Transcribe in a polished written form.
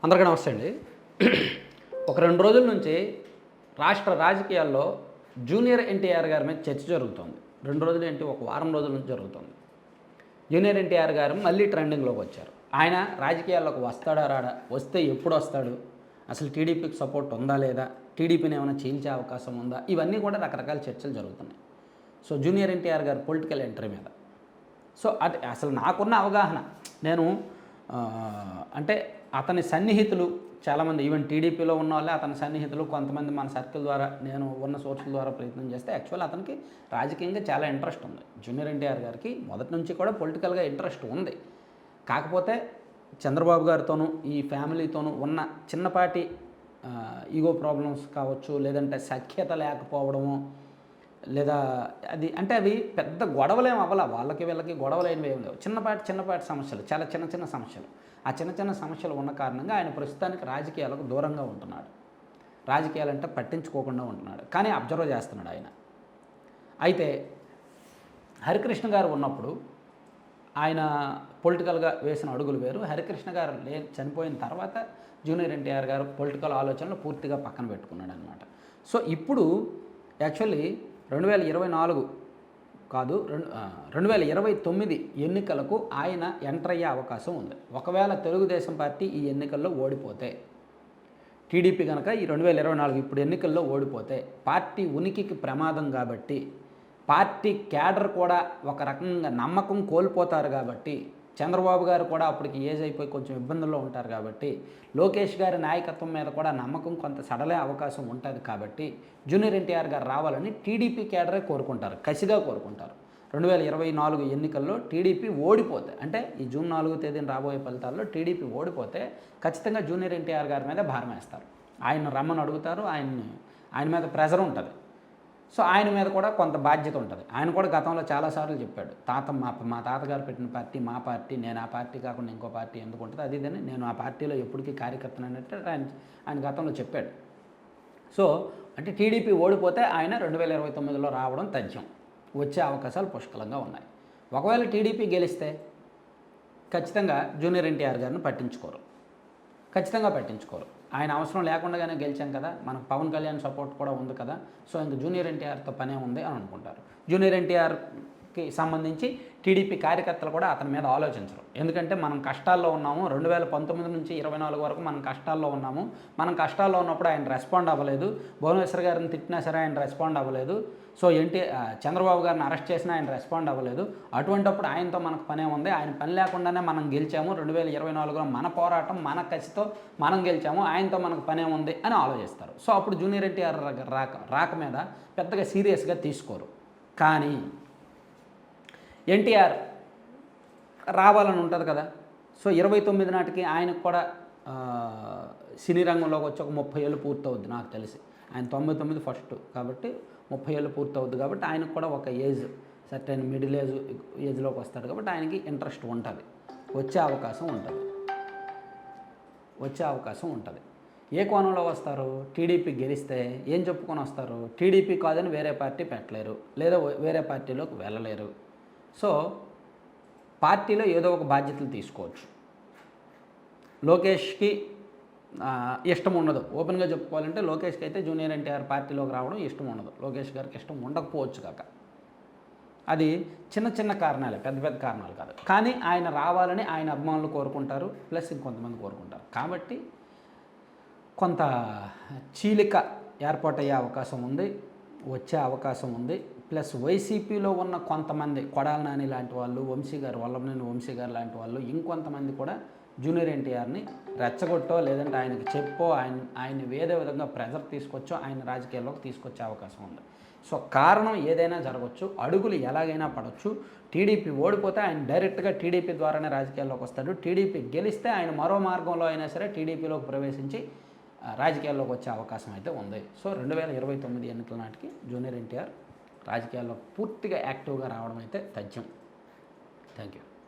అందరికీ నమస్తే అండి. ఒక 2 రోజుల నుంచి రాష్ట్ర రాజకీయాల్లో జూనియర్ ఎన్టీఆర్ గారి మీద చర్చ జరుగుతోంది. 2 రోజులు ఏంటి, ఒక వారం రోజుల నుంచి జరుగుతుంది. జూనియర్ ఎన్టీఆర్ గారు మళ్ళీ ట్రెండింగ్లోకి వచ్చారు. ఆయన రాజకీయాల్లోకి వస్తాడా రాడా, వస్తే ఎప్పుడు వస్తాడు, అసలు టీడీపీకి సపోర్ట్ ఉందా లేదా, టీడీపీని ఏమైనా చీల్చే అవకాశం ఉందా, ఇవన్నీ కూడా రకరకాల చర్చలు జరుగుతున్నాయి. సో జూనియర్ ఎన్టీఆర్ గారు పొలిటికల్ ఎంట్రీ మీద సో అది అసలు నాకున్న అవగాహన, నేను అంటే అతని సన్నిహితులు చాలామంది, ఈవెన్ టీడీపీలో ఉన్న వాళ్ళే అతని సన్నిహితులు, కొంతమంది మన సర్కిల్ ద్వారా, నేను ఉన్న సోర్సుల ద్వారా ప్రయత్నం చేస్తే యాక్చువల్ అతనికి రాజకీయంగా చాలా ఇంట్రెస్ట్ ఉంది. జూనియర్ ఎన్టీఆర్ గారికి మొదటి నుంచి కూడా పొలిటికల్గా ఇంట్రెస్ట్ ఉంది. కాకపోతే చంద్రబాబు గారితోనూ ఈ ఫ్యామిలీతోనూ ఉన్న చిన్నపాటి ఈగో ప్రాబ్లమ్స్ కావచ్చు, లేదంటే సఖ్యత లేకపోవడము, లేదా అది అంటే అవి పెద్ద గొడవలేం అవ్వాల, వాళ్ళకి వీళ్ళకి గొడవలు ఏమి లేవు, చిన్నపాటి సమస్యలు, చాలా చిన్న సమస్యలు. ఆ చిన్న సమస్యలు ఉన్న కారణంగా ఆయన ప్రస్తుతానికి రాజకీయాలకు దూరంగా ఉంటున్నాడు. రాజకీయాలంటే పట్టించుకోకుండా ఉంటున్నాడు, కానీ అబ్జర్వ్ చేస్తున్నాడు ఆయన. అయితే హరికృష్ణ గారు ఉన్నప్పుడు ఆయన పొలిటికల్గా వేసిన అడుగులు వేరు. హరికృష్ణ గారు చనిపోయిన తర్వాత జూనియర్ ఎన్టీఆర్ గారు పొలిటికల్ ఆలోచనలు పూర్తిగా పక్కన పెట్టుకున్నాడు అనమాట. సో ఇప్పుడు యాక్చువల్లీ 2024 కాదు, 2029 ఎన్నికలకు ఆయన ఎంటర్ అయ్యే అవకాశం ఉంది. ఒకవేళ తెలుగుదేశం పార్టీ ఈ ఎన్నికల్లో ఓడిపోతే, టీడీపీ కనుక ఈ 2024 ఇప్పుడు ఎన్నికల్లో ఓడిపోతే పార్టీ ఉనికికి ప్రమాదం కాబట్టి, పార్టీ క్యాడర్ కూడా ఒక రకంగా నమ్మకం కోల్పోతారు కాబట్టి, చంద్రబాబు గారు కూడా అప్పటికి ఏజ్ అయిపోయి కొంచెం ఇబ్బందుల్లో ఉంటారు కాబట్టి, లోకేష్ గారి నాయకత్వం మీద కూడా నమ్మకం కొంత సడలే అవకాశం ఉంటుంది కాబట్టి జూనియర్ ఎన్టీఆర్ గారు రావాలని టీడీపీ క్యాడరే కోరుకుంటారు, కసిగా కోరుకుంటారు. 2024 ఎన్నికల్లో టీడీపీ ఓడిపోతే, అంటే ఈ జూన్ 4వ తేదీన రాబోయే ఫలితాల్లో టీడీపీ ఓడిపోతే ఖచ్చితంగా జూనియర్ ఎన్టీఆర్ గారి మీద భారం వేస్తారు. ఆయన రమ్మని అడుగుతారు, ఆయన మీద ప్రెజర్ ఉంటుంది. సో ఆయన మీద కూడా కొంత బాధ్యత ఉంటుంది. ఆయన కూడా గతంలో చాలాసార్లు చెప్పాడు, మా తాతగారు పెట్టిన పార్టీ మా పార్టీ, నేను ఆ పార్టీ కాకుండా ఇంకో పార్టీ ఎందుకు ఉంటుంది, అది ఇదని, నేను ఆ పార్టీలో ఎప్పటికీ కార్యకర్తను అన్నట్టు ఆయన గతంలో చెప్పాడు. సో అంటే టీడీపీ ఓడిపోతే ఆయన 2029లో రావడం తథ్యం, వచ్చే అవకాశాలు పుష్కలంగా ఉన్నాయి. ఒకవేళ టీడీపీ గెలిస్తే ఖచ్చితంగా జూనియర్ ఎన్టీఆర్ గారిని పట్టించుకోరు, ఖచ్చితంగా పట్టించుకోరు. ఆయన అవసరం లేకుండానే గెలిచాం కదా, మనకు పవన్ కళ్యాణ్ సపోర్ట్ కూడా ఉంది కదా, సో ఇంక జూనియర్ ఎన్టీఆర్తో పనే ఉంది అని అనుకుంటారు. జూనియర్ ఎన్టీఆర్కి సంబంధించి టీడీపీ కార్యకర్తలు కూడా అతని మీద ఆలోచించరు. ఎందుకంటే మనం కష్టాల్లో ఉన్నాము, 2019 నుంచి 24 వరకు మనం కష్టాల్లో ఉన్నాము. మనం కష్టాల్లో ఉన్నప్పుడు ఆయన రెస్పాండ్ అవ్వలేదు. భువనేశ్వర్ గారిని తిట్టినా సరే ఆయన రెస్పాండ్ అవ్వలేదు. సో చంద్రబాబు గారిని అరెస్ట్ చేసినా ఆయన రెస్పాండ్ అవ్వలేదు. అటువంటిప్పుడు ఆయనతో మనకు పనే ఉంది, ఆయన పని లేకుండానే మనం గెలిచాము, 2024లో మన పోరాటం మన కసితో మనం గెలిచాము, ఆయనతో మనకు పనే ఉంది అని ఆలోచిస్తారు. సో అప్పుడు జూనియర్ ఎన్టీఆర్ రాక మీద పెద్దగా సీరియస్గా తీసుకోరు. కానీ ఎన్టీఆర్ రావాలని ఉంటుంది కదా, సో 29 నాటికి ఆయనకు కూడా సినీ రంగంలోకి వచ్చి ఒక 30 ఏళ్ళు పూర్తవుద్ది నాకు తెలిసి. ఆయన 99 ఫస్ట్ కాబట్టి 30 ఏళ్ళు పూర్తవుద్ది కాబట్టి ఆయనకు కూడా ఒక ఏజ్, సర్టెన్ మిడిల్ ఏజ్లోకి వస్తాడు కాబట్టి ఆయనకి ఇంట్రెస్ట్ ఉంటుంది, వచ్చే అవకాశం ఉంటుంది. ఏ కోణంలో వస్తారు, టీడీపీ గెలిస్తే ఏం చెప్పుకొని వస్తారు, టీడీపీ కాదని వేరే పార్టీ పెట్టలేరు, లేదా వేరే పార్టీలోకి వెళ్ళలేరు. సో పార్టీలో ఏదో ఒక బాధ్యతలు తీసుకోవచ్చు. లోకేష్కి ఇష్టం ఉండదు, ఓపెన్గా చెప్పుకోవాలంటే లోకేష్కి అయితే జూనియర్ ఎన్టీఆర్ పార్టీలోకి రావడం ఇష్టం ఉండదు. లోకేష్ గారికి ఇష్టం ఉండకపోవచ్చు కాక, అది చిన్న కారణాలే, పెద్ద కారణాలు కాదు. కానీ ఆయన రావాలని ఆయన అభిమానులు కోరుకుంటారు, ప్లస్ ఇంకొంతమంది కోరుకుంటారు. కాబట్టి కొంత చీలిక ఏర్పాటయ్యే అవకాశం ఉంది, వచ్చే అవకాశం ఉంది. ప్లస్ వైసీపీలో ఉన్న కొంతమంది, కొడాల నాని లాంటి వాళ్ళు, వల్లభనేని వంశీ గారు లాంటి వాళ్ళు, ఇంకొంతమంది కూడా జూనియర్ ఎన్టీఆర్ని రెచ్చగొట్టో లేదంటే ఆయనకి చెప్పో, ఆయన వేరే విధంగా ప్రెజర్ తీసుకొచ్చో ఆయన రాజకీయాల్లోకి తీసుకొచ్చే అవకాశం ఉంది. సో కారణం ఏదైనా జరగవచ్చు, అడుగులు ఎలాగైనా పడవచ్చు. టీడీపీ ఓడిపోతే ఆయన డైరెక్ట్గా టీడీపీ ద్వారానే రాజకీయాల్లోకి వస్తాడు. టీడీపీ గెలిస్తే ఆయన మరో మార్గంలో అయినా సరే టీడీపీలోకి ప్రవేశించి రాజకీయాల్లోకి వచ్చే అవకాశం అయితే ఉంది. సో 2029 ఎన్నికల నాటికి జూనియర్ ఎన్టీఆర్ రాజకీయాల్లో పూర్తిగా యాక్టివ్గా రావడం అయితే తథ్యం. Thank you.